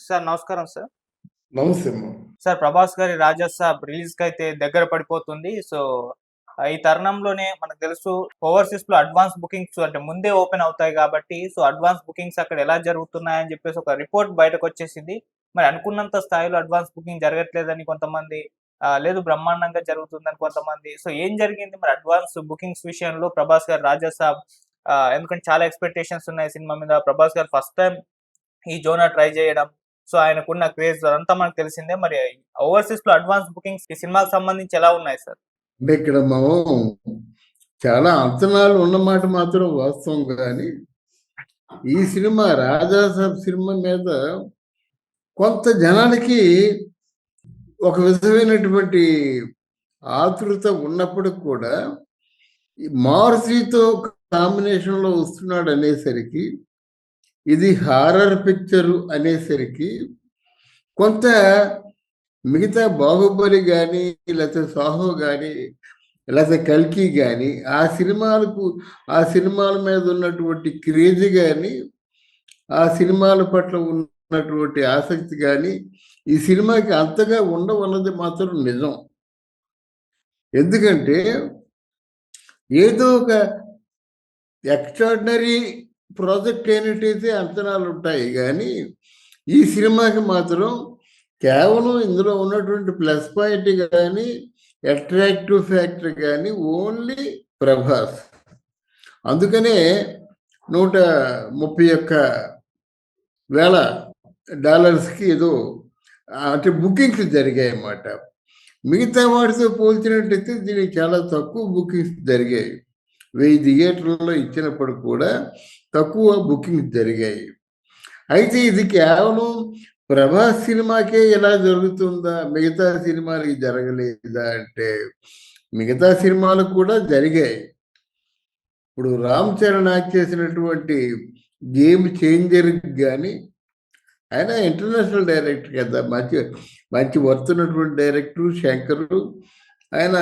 Sir నమస్కారం sir. నమస్తే అమ్మా. సార్ 'ప్రభాస్' గారి 'రాజా సాబ్' రిలీజ్‌కైతే దగ్గర పడిపోతుంది. సో, ఈ తరుణంలోనే మనకు తెలుసు ఓవర్‌సీస్‌లో అడ్వాన్స్ బుకింగ్స్ అంటే ముందే ఓపెన్ అవుతాయి కాబట్టి, సో, అడ్వాన్స్ బుకింగ్స్ అక్కడ ఎలా జరుగుతున్నాయని చెప్పేసి ఒక రిపోర్ట్ బయటకొచ్చేసింది. మరి అనుకున్నంత స్థాయిలో అడ్వాన్స్ బుకింగ్ జరగట్లేదని కొంతమంది, లేదు బ్రహ్మాండంగా జరుగుతుందని కొంతమంది. సో, ఏం జరిగింది మరి అడ్వాన్స్ బుకింగ్స్ విషయంలో 'ప్రభాస్' గారి 'రాజా సాబ్'? ఎందుకంటే చాలా ఎక్స్‌పెక్టేషన్స్ ఉన్నాయి సినిమా మీద. 'ప్రభాస్' గారు ఫస్ట్ టైమ్ ఈ జోనర్ ట్రై చేయడం. సో, ఆయనకున్న క్రేజ్ అదంతా మనకు తెలిసిందే. మరి ఓవర్‌సీస్‌లో అడ్వాన్స్ బుకింగ్స్ ఈ సినిమాకి సంబంధించి ఎలా ఉన్నాయి సార్? అంటే ఇక్కడ మనం చాలా అంచనాలు ఉన్నమాట మాత్రం వాస్తవం. కానీ ఈ సినిమా రాజాసాబ్ సినిమా మీద కొంత జనానికి ఒక విధమైనటువంటి ఆతృత ఉన్నప్పటికి కూడా మారుతితో కాంబినేషన్లో వస్తున్నాడు అనేసరికి, ఇది హారర్ పిక్చరు అనేసరికి కొంత మిగతా బాహుబలి కానీ, లేకపోతే సాహో కానీ, లేకపోతే కల్కి కానీ ఆ సినిమాల మీద ఉన్నటువంటి క్రేజ్ కానీ, ఆ సినిమాల పట్ల ఉన్నటువంటి ఆసక్తి కానీ ఈ సినిమాకి అంతగా ఉండవన్నది మాత్రం నిజం. ఎందుకంటే ఏదో ఒక ఎక్స్ట్రాడినరీ ప్రాజెక్ట్ అయినట్టయితే అంచనాలు ఉంటాయి, కానీ ఈ సినిమాకి మాత్రం కేవలం ఇందులో ఉన్నటువంటి ప్లస్ పాయింట్ కానీ అట్రాక్టివ్ ఫ్యాక్టర్ కానీ ఓన్లీ ప్రభాస్. అందుకనే $131,000 ఏదో అంటే బుకింగ్స్ జరిగాయి అన్నమాట. మిగతా వాటితో పోల్చినట్టయితే దీనికి చాలా తక్కువ బుకింగ్స్ జరిగాయి. 1000 థియేటర్లలో ఇచ్చినప్పుడు కూడా తక్కువ బుకింగ్స్ జరిగాయి. అయితే ఇది కేవలం ప్రభాస్ సినిమాకే ఎలా జరుగుతుందా, మిగతా సినిమాలకి జరగలేదా అంటే మిగతా సినిమాలకు కూడా జరిగాయి. ఇప్పుడు రామ్ చరణ్ యాక్ట్ చేసినటువంటి గేమ్ చేంజర్ కానీ, ఆయన ఇంటర్నేషనల్ డైరెక్టర్ కదా, మంచి వర్తున్నటువంటి డైరెక్టరు శంకరు. ఆయన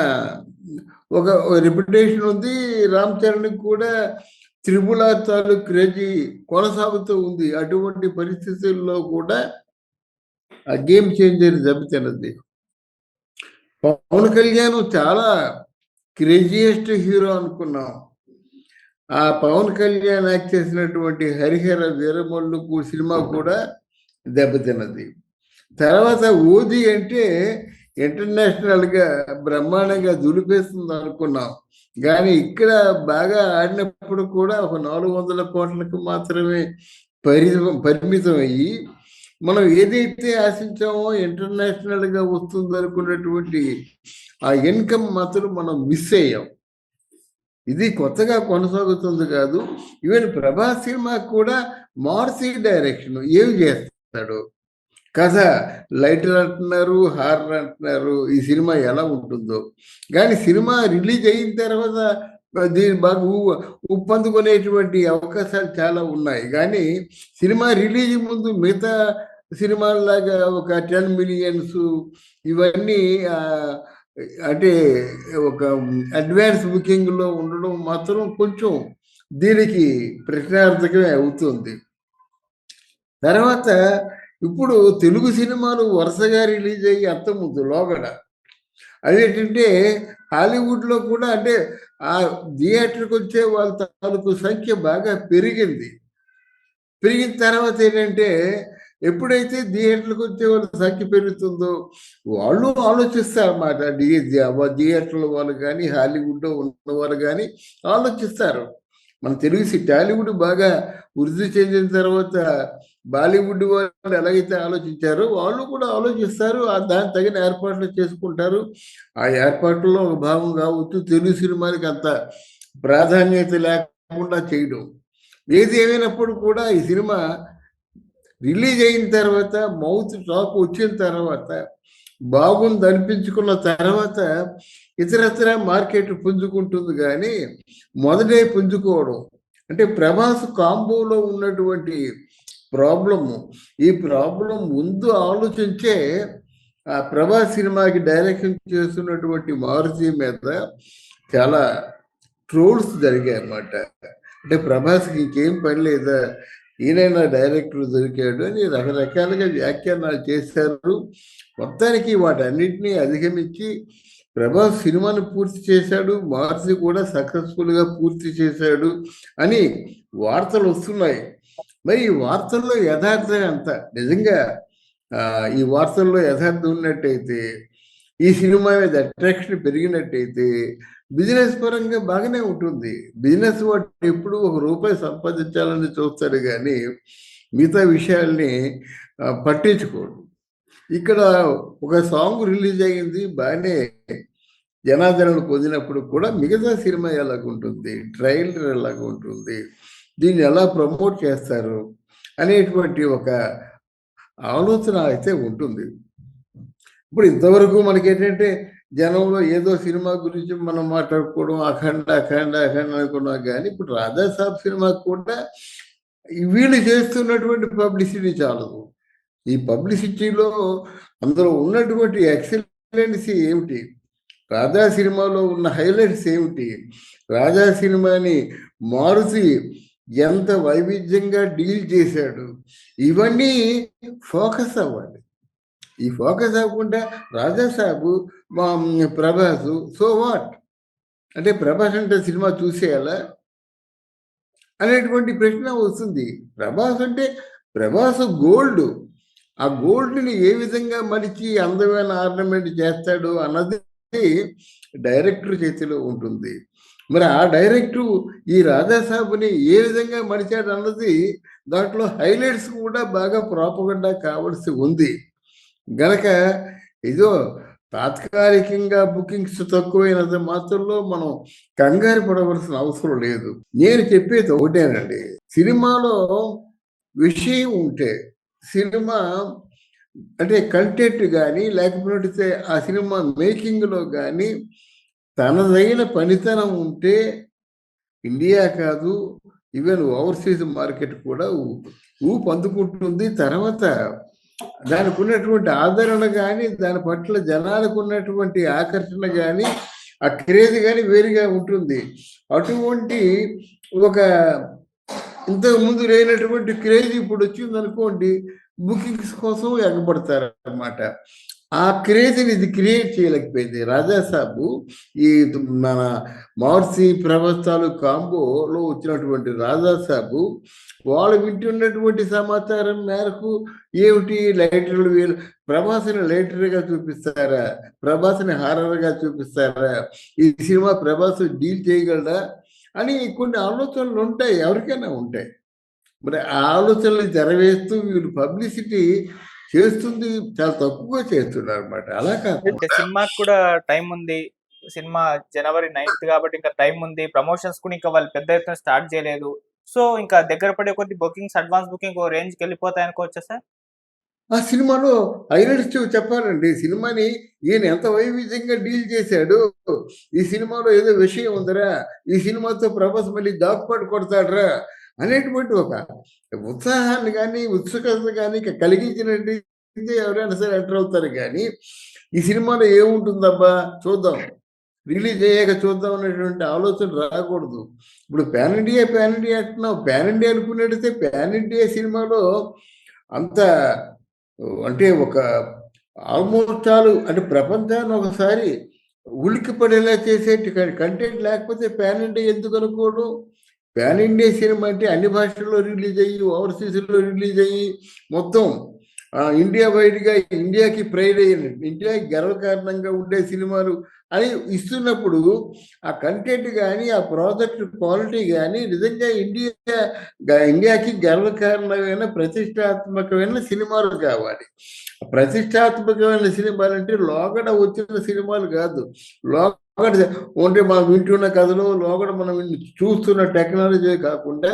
ఒక రెప్యుటేషన్ ఉంది. రామ్ చరణ్కి కూడా త్రిపుల్ ఆర్ తాలూకు క్రేజీ కొనసాగుతూ ఉంది. అటువంటి పరిస్థితుల్లో కూడా ఆ గేమ్ చేంజర్ దెబ్బతిన్నది. పవన్ కళ్యాణ్ చాలా క్రేజియస్ట్ హీరో అనుకున్నాం. ఆ పవన్ కళ్యాణ్ యాక్ట్ చేసినటువంటి హరిహర వీరమల్లు సినిమా కూడా దెబ్బతిన్నది. తర్వాత ఓది అంటే ఇంటర్నేషనల్గా బ్రహ్మాండంగా దులిపేస్తుంది అనుకున్నాం, కానీ ఇక్కడ బాగా ఆడినప్పుడు కూడా ఒక 400 కోట్లకు మాత్రమే పరిమితం అయ్యి, మనం ఏదైతే ఆశించామో ఇంటర్నేషనల్గా వస్తుంది అనుకున్నటువంటి ఆ ఇన్కమ్ మాత్రం మనం మిస్ అయ్యాం. ఇది కొత్తగా కొనసాగుతుంది కాదు. ఈవెన్ ప్రభాస్ సినిమా కూడా మారుతి డైరెక్షన్ ఏమి చేస్తాడు, కథ లైటర్ అంటున్నారు, హారర్ అంటున్నారు. ఈ సినిమా ఎలా ఉంటుందో, కానీ సినిమా రిలీజ్ అయిన తర్వాత దీన్ని బాగా ఉప్పందుకునేటువంటి అవకాశాలు చాలా ఉన్నాయి. కానీ సినిమా రిలీజ్ ముందు మిగతా సినిమాలాగా ఒక 10 మిలియన్స్ ఇవన్నీ అంటే ఒక అడ్వాన్స్ బుకింగ్లో ఉండడం మాత్రం కొంచెం దీనికి ప్రశ్నార్థకమే అవుతుంది. తర్వాత ఇప్పుడు తెలుగు సినిమాలు వరుసగా రిలీజ్ అయ్యి అంతకుముందు లోగడ అదేంటంటే హాలీవుడ్లో కూడా అంటే ఆ థియేటర్కి వచ్చే వాళ్ళ తాలూకు సంఖ్య బాగా పెరిగింది. పెరిగిన తర్వాత ఏంటంటే ఎప్పుడైతే థియేటర్లకు వచ్చే వాళ్ళ సంఖ్య పెరుగుతుందో వాళ్ళు ఆలోచిస్తారన్నమాట. థియేటర్ల వాళ్ళు కానీ హాలీవుడ్లో ఉన్నవాళ్ళు కానీ ఆలోచిస్తారు. మన తెలుగు టాలీవుడ్ బాగా వృద్ధి చెందిన తర్వాత బాలీవుడ్ వాళ్ళు ఎలాగైతే ఆలోచించారో వాళ్ళు కూడా ఆలోచిస్తారు. దానికి తగిన ఏర్పాట్లు చేసుకుంటారు. ఆ ఏర్పాట్లలో ఒక భాగం కావచ్చు తెలుగు సినిమాలకి అంత ప్రాధాన్యత లేకుండా చేయడం. ఏది ఏమైనప్పుడు కూడా ఈ సినిమా రిలీజ్ అయిన తర్వాత మౌత్ టాక్ వచ్చిన తర్వాత బాగుంది అనిపించుకున్న తర్వాత ఇతరత్ర మార్కెట్ పుంజుకుంటుంది, కానీ మొదటే పుంజుకోవడం అంటే ప్రభాస్ కాంబోలో ఉన్నటువంటి ప్రాబ్లము. ఈ ప్రాబ్లం ముందు ఆలోచించే ఆ ప్రభాస్ సినిమాకి డైరెక్షన్ చేస్తున్నటువంటి మారుతి మీద చాలా ట్రోల్స్ జరిగాయి అన్నమాట. అంటే ప్రభాస్కి ఇంకేం పని లేదా, ఈయనైనా డైరెక్టర్ దొరికాడు అని రకరకాలుగా వ్యాఖ్యానాలు చేశారు. మొత్తానికి వాటన్నిటినీ అధిగమించి ప్రభాస్ సినిమాను పూర్తి చేశాడు, మార్చి కూడా సక్సెస్ఫుల్గా పూర్తి చేశాడు అని వార్తలు వస్తున్నాయి. మరి ఈ వార్తల్లో యథార్థం ఎంత? నిజంగా ఈ వార్తల్లో యథార్థం ఉన్నట్టయితే, ఈ సినిమా మీద అట్రాక్షన్ పెరిగినట్టయితే బిజినెస్ పరంగా బాగానే ఉంటుంది. బిజినెస్ వాడు ఎప్పుడు ₹1 సంపాదించాలని చూస్తాడు కానీ మిగతా విషయాల్ని పట్టించుకోడు. ఇక్కడ ఒక సాంగ్ రిలీజ్ అయ్యింది, బాగానే జనాదరణ పొందినప్పుడు కూడా మిగతా సినిమా ఎలాగుంటుంది, ట్రైలర్ ఎలాగుంటుంది, దీన్ని ఎలా ప్రమోట్ చేస్తారు అనేటువంటి ఒక ఆలోచన అయితే ఉంటుంది. ఇప్పుడు ఇంతవరకు మనకి ఏంటంటే జనంలో ఏదో సినిమా గురించి మనం మాట్లాడుకోవడం అఖండ అఖండ అఖండ అనుకున్నాం, కానీ ఇప్పుడు రాజాసాబ్ సినిమా కూడా వీళ్ళు చేస్తున్నటువంటి పబ్లిసిటీ చాలదు. ఈ పబ్లిసిటీలో అందులో ఉన్నటువంటి ఎక్సలెన్సీ ఏమిటి, రాజా సినిమాలో ఉన్న హైలైట్స్ ఏమిటి, రాజా సినిమాని మారుతి ఎంత వైవిధ్యంగా డీల్ చేశాడు, ఇవన్నీ ఫోకస్ అవ్వాలి. ఈ ఫోకస్ అవ్వకుండా రాజాసాబు మా ప్రభాస్, సో వాట్ అంటే ప్రభాస్ అంటే సినిమా చూసేయాలా అనేటువంటి ప్రశ్న వస్తుంది. ప్రభాస్ అంటే ప్రభాస్ గోల్డ్, ఆ గోల్డ్ని ఏ విధంగా మలిచి అందమైన ఆర్నమెంట్ చేస్తాడు అన్నది డైరెక్టర్ చేతిలో ఉంటుంది. మరి ఆ డైరెక్టర్ ఈ రాజాసాబుని ఏ విధంగా మలిచాడు అన్నది దాంట్లో హైలైట్స్ కూడా బాగా ప్రాపగండా కావాల్సి ఉంది. గనక ఏదో తాత్కాలికంగా బుకింగ్స్ తక్కువైనంత మాత్రంలో మనం కంగారు పడవలసిన అవసరం లేదు. నేను చెప్పేది ఒకటేనండి, సినిమాలో విషయం ఉంటే, సినిమా అంటే కంటెంట్ కానీ లేకపోతే ఆ సినిమా మేకింగ్లో కానీ తనదైన పనితనం ఉంటే ఇండియా కాదు, ఈవెన్ ఓవర్సీస్ మార్కెట్ కూడా ఊపు అందుకుంటుంది. తర్వాత దానికి ఉన్నటువంటి ఆదరణ కానీ, దాని పట్ల జనాలకు ఉన్నటువంటి ఆకర్షణ కానీ, ఆ క్రేజ్ కానీ వేరుగా ఉంటుంది. అటువంటి ఒక ఇంతకు ముందు లేనటువంటి క్రేజ్ ఇప్పుడు వచ్చింది అనుకోండి, బుకింగ్స్ కోసం ఎగబడతారు అన్నమాట. ఆ క్రేజ్ని ఇది క్రియేట్ చేయలేకపోయింది. రాజాసాబు ఈ మన మార్సి ప్రభాసాలు కాంబోలో వచ్చినటువంటి రాజాసాబు వాళ్ళు వింటున్నటువంటి సమాచారం మేరకు ఏమిటి లైటర్లు, వీళ్ళు ప్రభాస్ని లైటర్గా చూపిస్తారా, ప్రభాస్ని హారర్గా చూపిస్తారా, ఈ సినిమా ప్రభాస్ డీల్ చేయగలరా అని కొన్ని ఆలోచనలు ఉంటాయి, ఎవరికైనా ఉంటాయి. మరి ఆ ఆలోచనలు తెరవేస్తూ వీళ్ళు పబ్లిసిటీ చేస్తుంది చాలా తక్కువగా చేస్తున్నారు అనమాట. అలా కాదు, సినిమాకి కూడా టైం ఉంది, సినిమా జనవరి 9th కాబట్టి ఇంకా టైం ఉంది, ప్రమోషన్స్ కూడా ఇంకా వాళ్ళు పెద్ద ఎత్తున స్టార్ట్ చేయలేదు. సో ఇంకా దగ్గర పడే కొద్ది బుకింగ్స్, అడ్వాన్స్ బుకింగ్ ఓ రేంజ్కి వెళ్ళిపోతాయి అనుకోవచ్చా సార్? ఆ సినిమాలో హైలైట్స్ చెప్పారండి. సినిమాని ఈయన ఎంత వైవిధ్యంగా డీల్ చేశాడు, ఈ సినిమాలో ఏదో విషయం ఉందరా, ఈ సినిమాతో ప్రభాస్ మళ్ళీ దాక్కుపాటు కొడతాడరా అనేటువంటి ఒక ఉత్సాహాన్ని కానీ ఉత్సుకత కానీ కలిగించినట్టు ఎవరైనా సరే ఎంటర్ అవుతారు. కానీ ఈ సినిమాలో ఏముంటుందబ్బా చూద్దాం, రిలీజ్ అయ్యాక చూద్దాం అనేటువంటి ఆలోచన రాకూడదు. ఇప్పుడు పాన్ ఇండియా అంటున్నావు, పాన్ ఇండియా అనుకున్నట్టయితే పాన్ ఇండియా సినిమాలో అంత అంటే ఒక ఆల్మోస్ట్ ఆల్ అంటే ప్రపంచాన్ని ఒకసారి ఉలిక్కి పడేలా చేసే కంటెంట్ లేకపోతే పాన్ ఇండియా ఎందుకు అనుకోడు? పాన్ ఇండియా సినిమా అంటే అన్ని భాషల్లో రిలీజ్ అయ్యి, ఓవర్సీస్లో రిలీజ్ అయ్యి, మొత్తం ఇండియా వైడ్గా ఇండియాకి ప్రైడ్ అయ్యింది, ఇండియాకి గర్వకారణంగా ఉండే సినిమాలు అని ఇస్తున్నప్పుడు ఆ కంటెంట్ కానీ ఆ ప్రాజెక్ట్ క్వాలిటీ కానీ నిజంగా ఇండియాకి గర్వకారణమైన ప్రతిష్టాత్మకమైన సినిమాలు కావాలి. ప్రతిష్టాత్మకమైన సినిమాలు అంటే లోగడ వచ్చిన సినిమాలు కాదు, లోగడ అంటే మనం వింటున్న కథలు, లోగడ మనం చూస్తున్న టెక్నాలజీ కాకుండా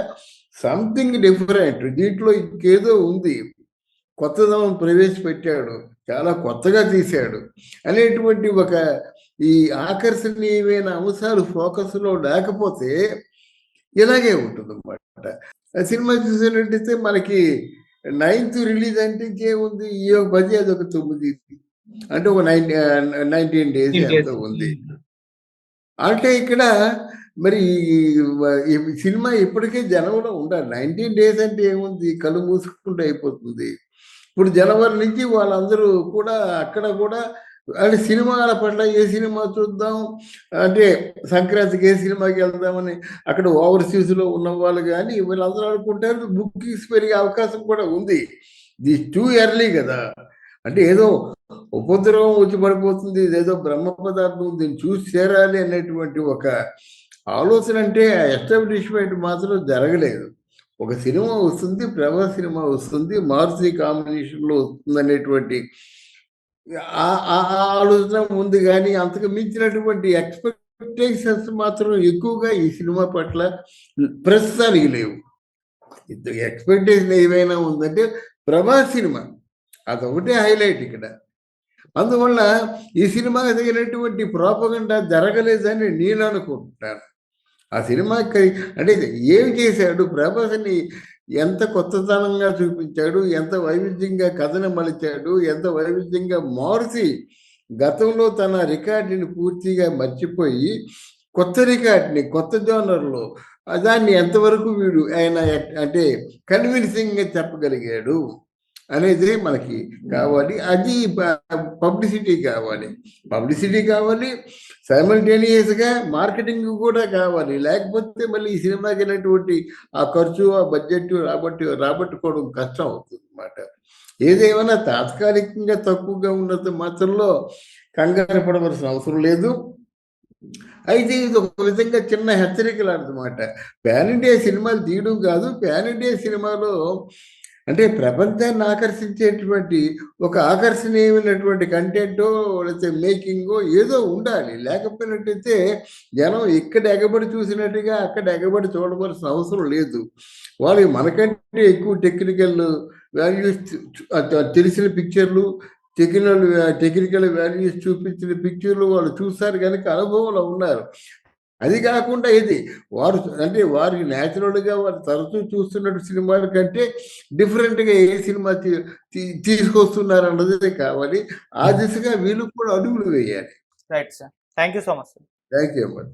సంథింగ్ డిఫరెంట్, దీంట్లో ఇంకేదో ఉంది, కొత్తదనం ప్రవేశపెట్టాడు, చాలా కొత్తగా తీశాడు అనేటువంటి ఒక ఈ ఆకర్షణీయమైన అంశాలు ఫోకస్లో లేకపోతే ఇలాగే ఉంటుంది అన్నమాట. సినిమా చూసినట్టయితే మనకి 9th రిలీజ్ అంటే ఇంకేముంది, ఈ ఒక 10 అదొక 9 అంటే ఒక 19 days ఎంతో ఉంది. అంటే ఇక్కడ మరి ఈ సినిమా ఇప్పటికే జనంలో ఉండాలి. 19 డేస్ అంటే ఏముంది, కళ్ళు మూసుకుంటూ అయిపోతుంది. ఇప్పుడు జనవరి నుంచి వాళ్ళందరూ కూడా అక్కడ కూడా అంటే సినిమాల పట్ల ఏ సినిమా చూద్దాం అంటే సంక్రాంతికి ఏ సినిమాకి వెళ్దామని అక్కడ ఓవర్సీస్లో ఉన్న వాళ్ళు కానీ వీళ్ళందరూ అనుకుంటారు బుకింగ్స్ పెరిగే అవకాశం కూడా ఉంది. ది టూ ఎర్లీ కదా. అంటే ఏదో ఉపద్రవం వచ్చి పడిపోతుంది, ఇదేదో బ్రహ్మ పదార్థం దీన్ని చూసి చేరాలి అనేటువంటి ఒక ఆలోచన అంటే ఆ ఎస్టాబ్లిష్మెంట్ మాత్రం జరగలేదు. ఒక సినిమా వస్తుంది, ప్రభాస్ సినిమా వస్తుంది, మారుతి కాంబినేషన్లో వస్తుంది అనేటువంటి ఆలోచన ఉంది. కానీ అంతకు మించినటువంటి ఎక్స్పెక్టేషన్స్ మాత్రం ఎక్కువగా ఈ సినిమా పట్ల ప్రస్తుతానికి లేవు. ఎక్స్పెక్టేషన్ ఏమైనా ఉందంటే ప్రభాస్ సినిమా, అదొకటే హైలైట్ ఇక్కడ. అందువల్ల ఈ సినిమాకి తగినటువంటి ప్రోపగండా జరగలేదని నేను అనుకుంటున్నాను. ఆ సినిమాకి అంటే ఏమి చేశాడు, ప్రభాస్ని ఎంత కొత్తతనంగా చూపించాడు, ఎంత వైవిధ్యంగా కథను మలిచాడు, ఎంత వైవిధ్యంగా మారుతి గతంలో తన రికార్డుని పూర్తిగా మర్చిపోయి కొత్త రికార్డుని కొత్త జోనర్లో దాన్ని ఎంతవరకు వీడు ఆయన అంటే కన్విన్సింగ్గా చెప్పగలిగాడు అనేది మనకి కావాలి. అది పబ్లిసిటీ కావాలి, సైమల్టేనియస్గా మార్కెటింగ్ కూడా కావాలి. లేకపోతే మళ్ళీ ఈ సినిమాకి వెళ్ళినటువంటి ఆ ఖర్చు, ఆ బడ్జెట్ రాబట్టుకోవడం కష్టం అవుతుంది అన్నమాట. ఏదేమైనా తాత్కాలికంగా తక్కువగా ఉన్నంత మాత్రంలో కంగారు పడవలసిన అవసరం లేదు. అయితే ఇది ఒక విధంగా చిన్న హెచ్చరికలు అన్నమాట. ప్యాన్ ఇండియా సినిమాలు తీయడం కాదు, ప్యాన్ ఇండియా సినిమాలో అంటే ప్రపంచాన్ని ఆకర్షించేటువంటి ఒక ఆకర్షణీయమైనటువంటి కంటెంటో లేకపోతే మేకింగో ఏదో ఉండాలి. లేకపోయినట్టయితే జనం ఇక్కడ ఎగబడి చూసినట్టుగా అక్కడ ఎగబడి చూడవలసిన అవసరం లేదు. వాళ్ళకి మనకంటే ఎక్కువ టెక్నికల్ వాల్యూస్ తెలిసిన పిక్చర్లు, టెక్నికల్ వాల్యూస్ చూపించిన పిక్చర్లు వాళ్ళు చూస్తారు కనుక అనుభవంలో ఉన్నారు. అది కాకుండా ఇది వారికి న్యాచురల్గా వారు తరచూ చూస్తున్నట్టు సినిమాల కంటే డిఫరెంట్గా ఏ సినిమా తీసుకొస్తున్నారు అన్నది కావాలి. ఆ దిశగా వీళ్ళు కూడా అడుగులు వేయాలి. Right sir, thank you so much sir. Thank you అమ్మా.